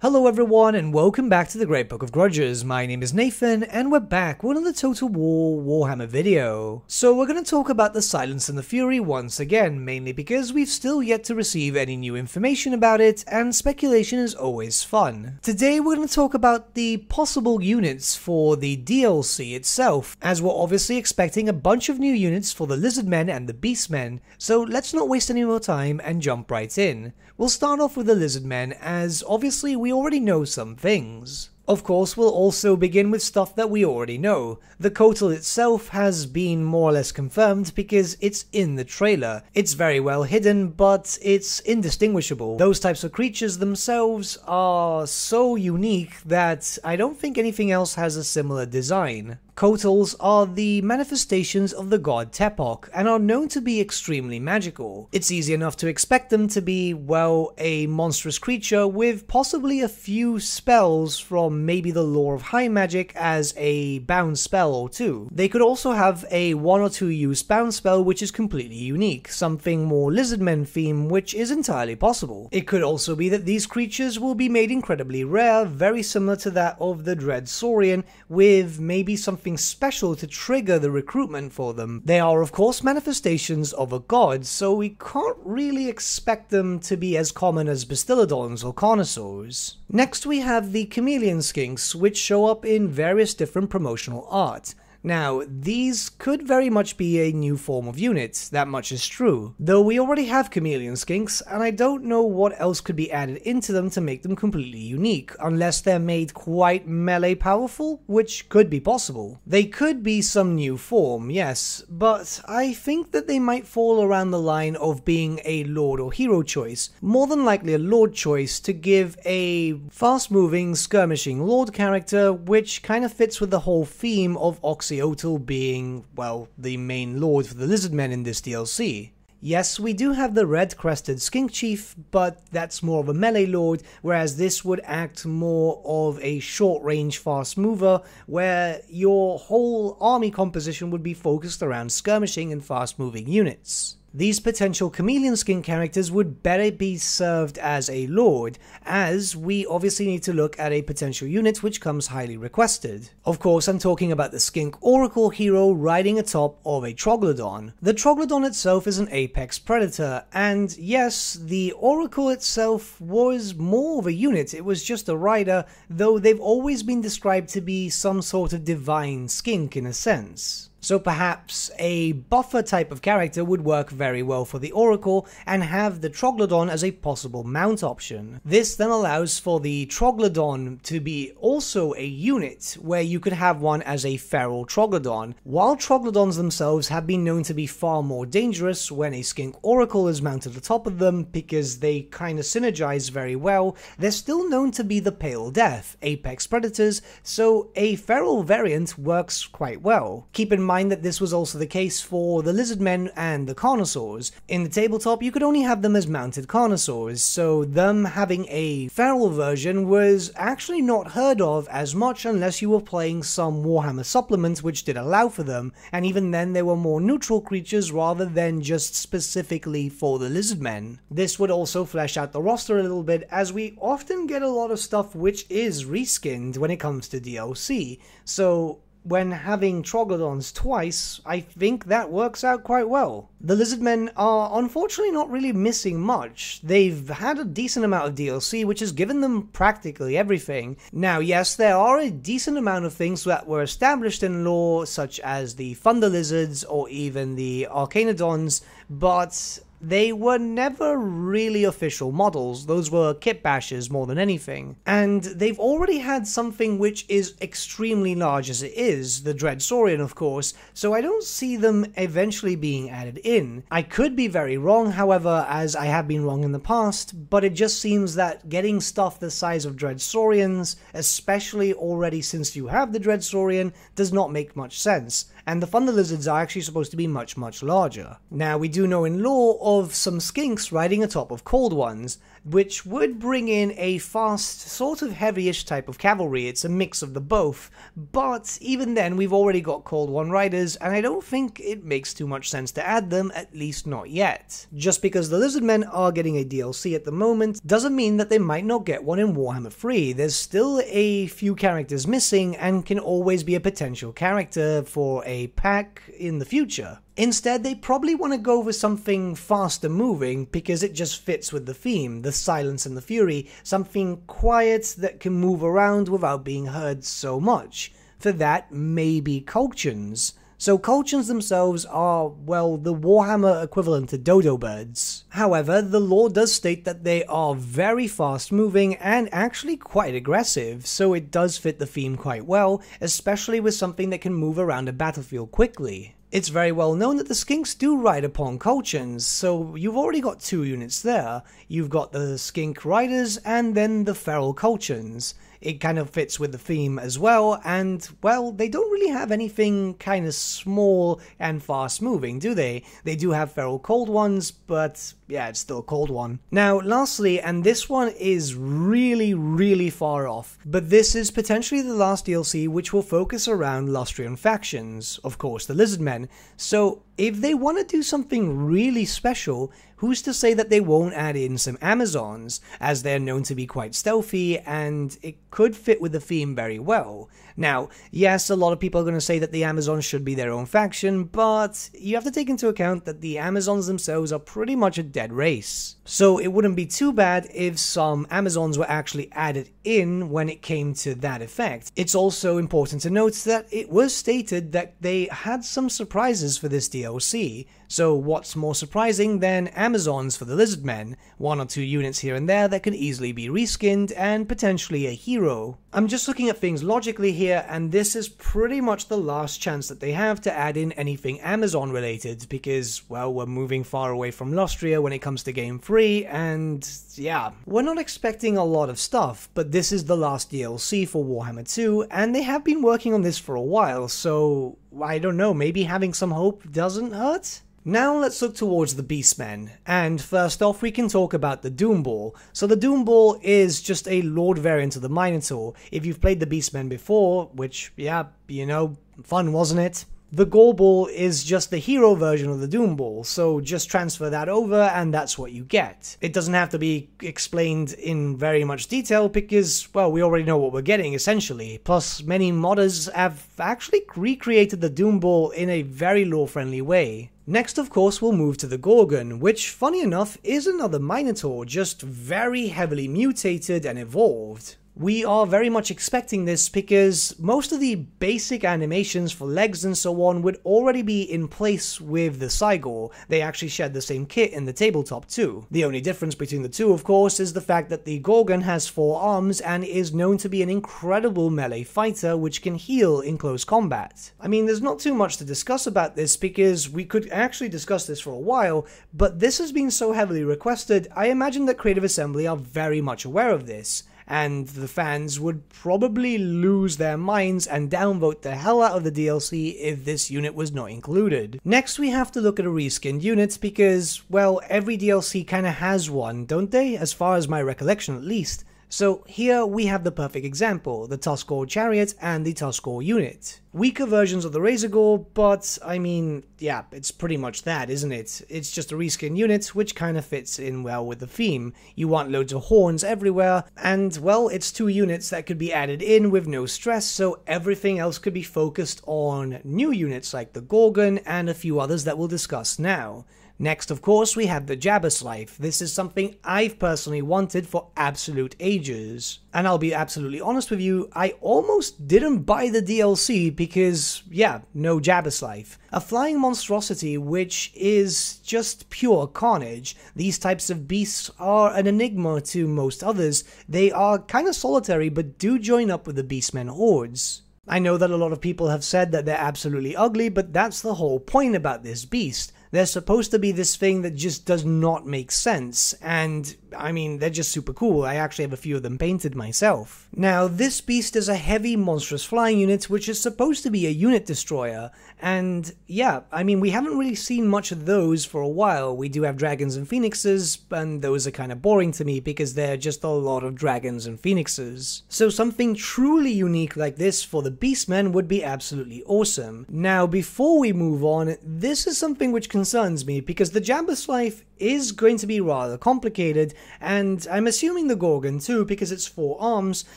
Hello everyone and welcome back to the Great Book of Grudges. My name is Nathan and we're back with another Total War Warhammer video. So we're going to talk about the Silence and the Fury once again, mainly because we've still yet to receive any new information about it and speculation is always fun. Today we're going to talk about the possible units for the DLC itself, as we're obviously expecting a bunch of new units for the Lizardmen and the Beastmen, so let's not waste any more time and jump right in. We'll start off with the Lizardmen, as obviously we already know some things. Of course, we'll also begin with stuff that we already know. The Kotal itself has been more or less confirmed because it's in the trailer. It's very well hidden, but it's indistinguishable. Those types of creatures themselves are so unique that I don't think anything else has a similar design. Kotals are the manifestations of the god Tepok and are known to be extremely magical. It's easy enough to expect them to be, well, a monstrous creature with possibly a few spells from maybe the lore of high magic as a bound spell or two. They could also have a 1 or 2 use bound spell which is completely unique, something more Lizardmen theme which is entirely possible. It could also be that these creatures will be made incredibly rare, very similar to that of the Dread Saurian, with maybe something special to trigger the recruitment for them. They are of course manifestations of a god, so we can't really expect them to be as common as Bastillodons or Carnosaurs. Next we have the Chameleon Skinks, which show up in various different promotional art. Now, these could very much be a new form of unit, that much is true. Though we already have Chameleon Skinks, and I don't know what else could be added into them to make them completely unique, unless they're made quite melee powerful, which could be possible. They could be some new form, yes, but I think that they might fall around the line of being a lord or hero choice, more than likely a lord choice to give a fast-moving, skirmishing lord character, which kind of fits with the whole theme of Oxyotl being, well, the main lord for the Lizardmen in this DLC. Yes, we do have the red-crested skink chief, but that's more of a melee lord, whereas this would act more of a short-range fast mover, where your whole army composition would be focused around skirmishing and fast-moving units. These potential Chameleon Skin characters would better be served as a lord, as we obviously need to look at a potential unit which comes highly requested. Of course, I'm talking about the Skink Oracle hero riding atop of a Troglodon. The Troglodon itself is an apex predator, and yes, the Oracle itself was more of a unit, it was just a rider, though they've always been described to be some sort of divine skink in a sense. So perhaps a buffer type of character would work very well for the Oracle and have the Troglodon as a possible mount option. This then allows for the Troglodon to be also a unit where you could have one as a feral Troglodon. While Troglodons themselves have been known to be far more dangerous when a Skink Oracle is mounted atop of them because they kind of synergize very well, they're still known to be the Pale Death, apex predators, so a feral variant works quite well. Keep in mind that this was also the case for the Lizardmen and the Carnosaurs. In the tabletop, you could only have them as mounted Carnosaurs, so them having a feral version was actually not heard of as much unless you were playing some Warhammer supplement which did allow for them, and even then they were more neutral creatures rather than just specifically for the Lizardmen. This would also flesh out the roster a little bit, as we often get a lot of stuff which is reskinned when it comes to DLC, so when having Troglodons twice, I think that works out quite well. The Lizardmen are unfortunately not really missing much. They've had a decent amount of DLC which has given them practically everything. Now yes, there are a decent amount of things that were established in lore, such as the Thunder Lizards or even the Arcanodons, but they were never really official models. Those were kit bashes more than anything. And they've already had something which is extremely large as it is, the Dread Saurian of course, so I don't see them eventually being added in. I could be very wrong, however, as I have been wrong in the past, but it just seems that getting stuff the size of Dread Saurians, especially already since you have the Dread Saurian, does not make much sense. and the thunder lizards are actually supposed to be much, much larger. Now, we do know in lore of some skinks riding atop of cold ones, which would bring in a fast, sort of heavyish type of cavalry. It's a mix of the both, but even then we've already got cold one riders, and I don't think it makes too much sense to add them, at least not yet. Just because the Lizardmen are getting a DLC at the moment doesn't mean that they might not get one in Warhammer 3. There's still a few characters missing and can always be a potential character for a pack in the future. Instead, they probably want to go with something faster moving because it just fits with the theme, the silence and the fury, something quiet that can move around without being heard so much. For that, maybe Colchians. So Colchians themselves are, well, the Warhammer equivalent to dodo birds. However, the lore does state that they are very fast moving and actually quite aggressive, so it does fit the theme quite well, especially with something that can move around a battlefield quickly. It's very well known that the Skinks do ride upon Colchians, so you've already got 2 units there. You've got the Skink Riders and then the Feral Colchians. It kind of fits with the theme as well, and, well, they don't really have anything kind of small and fast moving, do they? They do have feral cold ones, but yeah, it's still a cold one. Now, lastly, and this one is really far off, but this is potentially the last DLC which will focus around Lustrian factions, of course the Lizardmen, so if they want to do something really special, who's to say that they won't add in some Amazons, as they're known to be quite stealthy, and it could fit with the theme very well. Now, yes, a lot of people are going to say that the Amazons should be their own faction, but you have to take into account that the Amazons themselves are pretty much a dead race. So it wouldn't be too bad if some Amazons were actually added in when it came to that effect. It's also important to note that it was stated that they had some surprises for this DLC. So what's more surprising than Amazons for the Lizardmen, 1 or 2 units here and there that can easily be reskinned, and potentially a hero. I'm just looking at things logically here, and this is pretty much the last chance that they have to add in anything Amazon related, because, well, we're moving far away from Lustria when it comes to Game 3, and yeah, we're not expecting a lot of stuff, but this is the last DLC for Warhammer 2, and they have been working on this for a while, so I don't know, maybe having some hope doesn't hurt? Now let's look towards the Beastmen, and first off we can talk about the Doom Ball. So the Doom Ball is just a Lord variant of the Minotaur. If you've played the Beastmen before, which, yeah, you know, fun wasn't it? The Gore Ball is just the hero version of the Doom Ball, so just transfer that over and that's what you get. It doesn't have to be explained in very much detail because, well, we already know what we're getting essentially. Plus, many modders have actually recreated the Doom Ball in a very lore-friendly way. Next, of course, we'll move to the Gorgon, which, funny enough, is another Minotaur, just very heavily mutated and evolved. We are very much expecting this because most of the basic animations for legs and so on would already be in place with the Cygor. They actually shared the same kit in the tabletop too. The only difference between the two, of course, is the fact that the Gorgon has 4 arms and is known to be an incredible melee fighter which can heal in close combat. I mean, there's not too much to discuss about this because we could actually discuss this for a while, but this has been so heavily requested, I imagine that Creative Assembly are very much aware of this. And the fans would probably lose their minds and downvote the hell out of the DLC if this unit was not included. Next, we have to look at a reskinned unit because, well, every DLC kinda has one, don't they? As far as my recollection at least. So here we have the perfect example, the Tuskor Chariot and the Tuskor unit. Weaker versions of the Razorgore, but I mean, yeah, it's pretty much that, isn't it? It's just a reskin unit, which kind of fits in well with the theme. You want loads of horns everywhere, and well, it's 2 units that could be added in with no stress, so everything else could be focused on new units like the Gorgon and a few others that we'll discuss now. Next, of course, we have the Jabberslife. This is something I've personally wanted for absolute ages. And I'll be absolutely honest with you, I almost didn't buy the DLC because, yeah, no Jabberslife. A flying monstrosity which is just pure carnage. These types of beasts are an enigma to most others. They are kind of solitary but do join up with the Beastmen hordes. I know that a lot of people have said that they're absolutely ugly, but that's the whole point about this beast. They're supposed to be this thing that just does not make sense, and I mean, they're just super cool. I actually have a few of them painted myself. Now, this beast is a heavy, monstrous flying unit, which is supposed to be a unit destroyer, and yeah, I mean, we haven't really seen much of those for a while. We do have dragons and phoenixes, and those are kind of boring to me because they're just a lot of dragons and phoenixes. So something truly unique like this for the Beastmen would be absolutely awesome. Now, before we move on, this is something which concerns me because the Jambus life is going to be rather complicated, and I'm assuming the Gorgon too because it's 4 arms,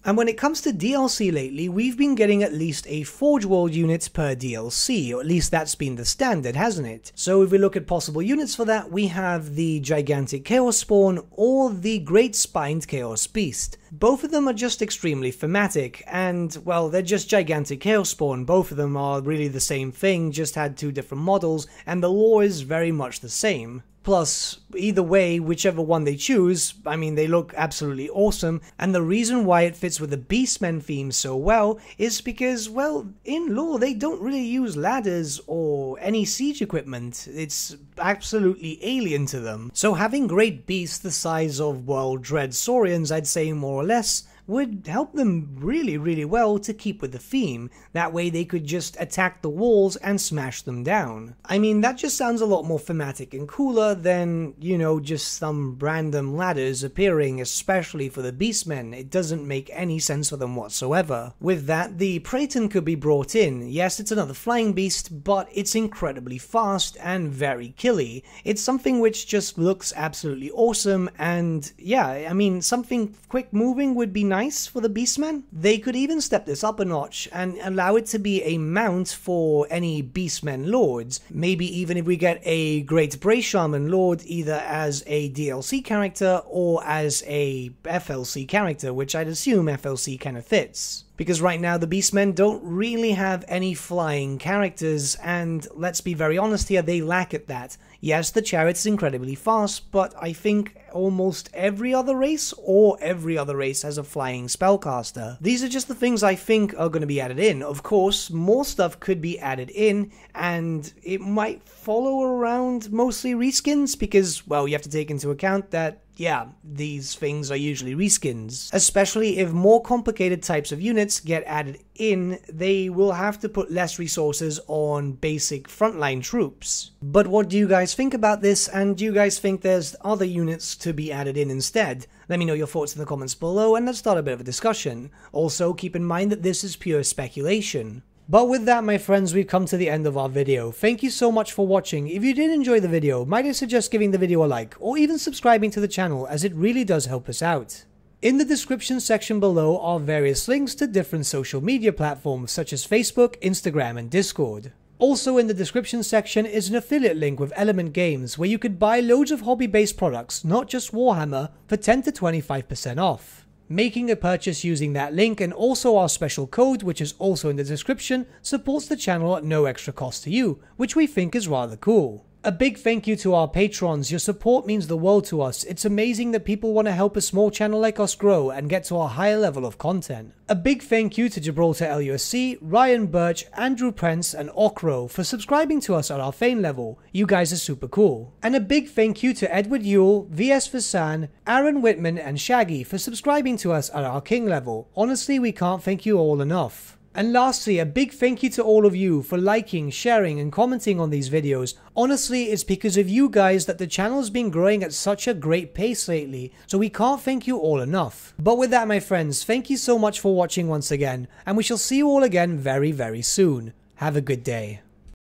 and when it comes to DLC lately, we've been getting at least a Forge World unit per DLC, or at least that's been the standard, hasn't it? So if we look at possible units for that, we have the Gigantic Chaos Spawn or the Great Spined Chaos Beast. Both of them are just extremely thematic, and well, they're just Gigantic Chaos Spawn. Both of them are really the same thing, just had 2 different models, and the lore is very much the same. Plus, either way, whichever one they choose, I mean, they look absolutely awesome, and the reason why it fits with the Beastmen theme so well is because, well, in lore, they don't really use ladders or any siege equipment. It's absolutely alien to them. So having great beasts the size of, well, Dread Saurians, I'd say more or less, would help them really well to keep with the theme. That way they could just attack the walls and smash them down. I mean, that just sounds a lot more thematic and cooler than, you know, just some random ladders appearing, especially for the Beastmen. It doesn't make any sense for them whatsoever. With that, the Praeton could be brought in. Yes, it's another flying beast, but it's incredibly fast and very killy. It's something which just looks absolutely awesome, and yeah, I mean, something quick moving would be nice for the Beastmen. They could even step this up a notch and allow it to be a mount for any Beastmen lords. Maybe even if we get a Great Bray Shaman lord either as a DLC character or as a FLC character, which I'd assume FLC kind of fits. Because right now the Beastmen don't really have any flying characters, and let's be very honest here, they lack at that. Yes, the Chariot's incredibly fast, but I think almost every other race has a flying spellcaster. These are just the things I think are going to be added in. Of course, more stuff could be added in, and it might follow around mostly reskins, because, well, you have to take into account that yeah, these things are usually reskins. Especially if more complicated types of units get added in, they will have to put less resources on basic frontline troops. But what do you guys think about this, and do you guys think there's other units to be added in instead? Let me know your thoughts in the comments below, and let's start a bit of a discussion. Also, keep in mind that this is pure speculation. But with that, my friends, we've come to the end of our video. Thank you so much for watching. If you did enjoy the video, might I suggest giving the video a like, or even subscribing to the channel, as it really does help us out. In the description section below are various links to different social media platforms such as Facebook, Instagram, and Discord. Also in the description section is an affiliate link with Element Games where you could buy loads of hobby-based products, not just Warhammer, for 10 to 25% off. Making a purchase using that link and also our special code, which is also in the description, supports the channel at no extra cost to you, which we think is rather cool. A big thank you to our patrons. Your support means the world to us. It's amazing that people want to help a small channel like us grow and get to a higher level of content. A big thank you to Gibraltar LUSC, Ryan Bertsche, Andrew Prince, and Okro for subscribing to us at our Fane level. You guys are super cool. And a big thank you to Edward Yule, VS Vasan, Aaron Whitman, and Shaggy for subscribing to us at our King level. Honestly, we can't thank you all enough. And lastly, a big thank you to all of you for liking, sharing, and commenting on these videos. Honestly, it's because of you guys that the channel has been growing at such a great pace lately, so we can't thank you all enough. But with that, my friends, thank you so much for watching once again, and we shall see you all again very soon. Have a good day.